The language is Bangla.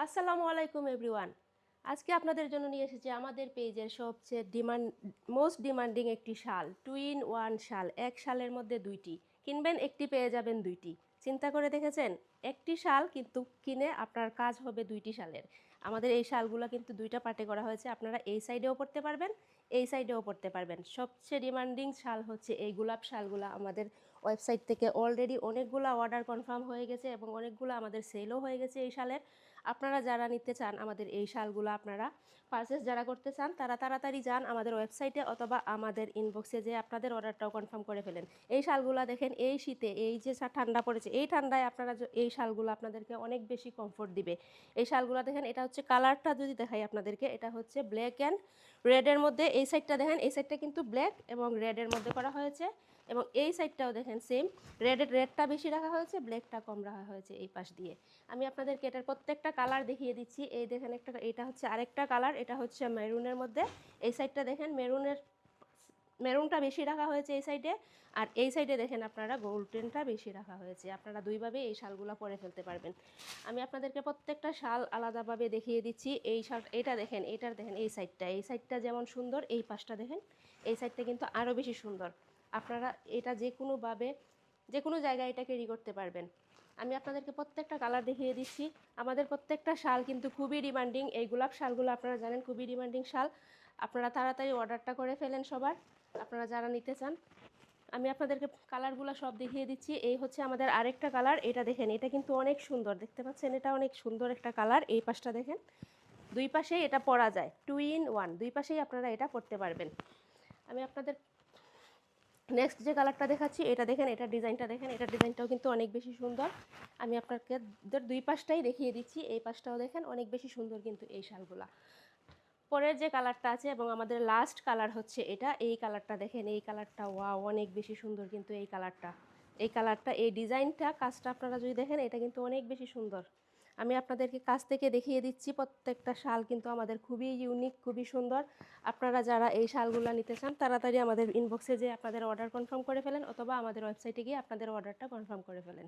আসসালামু আলাইকুম এভরিওয়ান। আজকে আপনাদের জন্য নিয়ে এসেছি আমাদের পেজের সবচেয়ে মোস্ট ডিমান্ডিং একটি শাল, টু ইন ওয়ান শাল। এক শালের মধ্যে দুইটি কিনবেন, একটি পেয়ে যাবেন দুইটি। চিন্তা করে দেখেছেন? একটি শাল কিন্তু কিনে আপনার কাজ হবে দুইটি শালের। আমাদের এই শালগুলো কিন্তু দুইটা পার্টে করা হয়েছে, আপনারা এই সাইডেও পড়তে পারবেন, এই সাইডেও পড়তে পারবেন। সবচেয়ে ডিমান্ডিং শাল হচ্ছে এই গোলাপ শালগুলো। আমাদের ওয়েবসাইট থেকে অলরেডি অনেকগুলো অর্ডার কনফার্ম হয়ে গেছে এবং অনেকগুলো আমাদের সেলও হয়ে গেছে এই শালের। আপনারা যারা নিতে চান আমাদের এই শালগুলো, আপনারা পারচেস যারা করতে চান তারা তাড়াতাড়ি যান আমাদের ওয়েবসাইটে অথবা আমাদের ইনবক্সে, যে আপনাদের অর্ডারটাও কনফার্ম করে ফেলেন। এই শালগুলো দেখেন, এই শীতে এই যে ঠান্ডা পড়েছে, এই ঠান্ডায় আপনারা এই শালগুলো আপনাদেরকে অনেক বেশি কমফোর্ট দিবে। এই শালগুলো দেখেন, এটা হচ্ছে কালারটা যদি দেখাই আপনাদেরকে, এটা হচ্ছে ব্ল্যাক অ্যান্ড রেডের মধ্যে। এই সাইডটা দেখেন, এই সাইডটা কিন্তু ব্ল্যাক এবং রেডের মধ্যে করা হয়েছে, এবং এই সাইডটাও দেখেন সেম, রেডটা বেশি রাখা হয়েছে, ব্ল্যাকটা কম রাখা হয়েছে এই পাশ দিয়ে। আমি আপনাদেরকে এটার প্রত্যেকটা কালার দেখিয়ে দিচ্ছি। এই দেখেন একটা, এটা হচ্ছে আরেকটা কালার, এটা হচ্ছে মেরুনের মধ্যে। এই সাইডটা দেখেন মেরুনটা বেশি রাখা হয়েছে এই সাইডে, আর এই সাইডে দেখেন আপনারা গোল্ডেনটা বেশি রাখা হয়েছে। আপনারা দুইভাবে এই শালগুলো পরে ফেলতে পারবেন। আমি আপনাদেরকে প্রত্যেকটা শাল আলাদাভাবে দেখিয়ে দিচ্ছি। এই শাল, এটা দেখেন, এটার দেখেন এই সাইডটা যেমন সুন্দর, এই পাশটা দেখেন, এই সাইডটা কিন্তু আরও বেশি সুন্দর। আপনারা এটা যে কোনো জায়গায় এটা ক্যারি করতে পারবেন। আমি আপনাদেরকে প্রত্যেকটা কালার দেখিয়ে দিচ্ছি। আমাদের প্রত্যেকটা শাল কিন্তু খুবই ডিমান্ডিং। এই গোলাপ শালগুলো আপনারা জানেন খুবই ডিমান্ডিং শাল। আপনারা তাড়াতাড়ি অর্ডারটা করে ফেলেন সবার, আপনারা যারা নিতে চান। আমি আপনাদেরকে কালারগুলো সব দেখিয়ে দিচ্ছি। এই হচ্ছে আমাদের আরেকটা কালার, এটা দেখেন, এটা কিন্তু অনেক সুন্দর, দেখতে পাচ্ছেন? এটা অনেক সুন্দর একটা কালার। এই পাশটা দেখেন, দুই পাশেই এটা পরা যায়, টু ইন ওয়ান, দুই পাশেই আপনারা এটা পরতে পারবেন। আমি আপনাদের নেক্সট যে কালারটা দেখাচ্ছি, এটা দেখেন, এটার ডিজাইনটা দেখেন, এটার ডিজাইনটাও কিন্তু অনেক বেশি সুন্দর। আমি আপনাকে দুই পাশটাই দেখিয়ে দিচ্ছি। এই পাশটাও দেখেন, অনেক বেশি সুন্দর কিন্তু এই শালগুলা। পরের যে কালারটা আছে এবং আমাদের লাস্ট কালার হচ্ছে এটা, এই কালারটা দেখেন, এই কালারটা ওয়াও, অনেক বেশি সুন্দর কিন্তু এই কালারটা এই ডিজাইনটা, কাজটা আপনারা যদি দেখেন, এটা কিন্তু অনেক বেশি সুন্দর। আমি আপনাদেরকে কাছ থেকে দেখিয়ে দিচ্ছি। প্রত্যেকটা শাল কিন্তু আমাদের খুবই ইউনিক, খুবই সুন্দর। আপনারা যারা এই শালগুলো নিতে চান তাড়াতাড়ি আমাদের ইনবক্সে যে আপনাদের অর্ডার কনফার্ম করে ফেলেন অথবা আমাদের ওয়েবসাইটে গিয়ে আপনাদের অর্ডারটা কনফার্ম করে ফেলেন।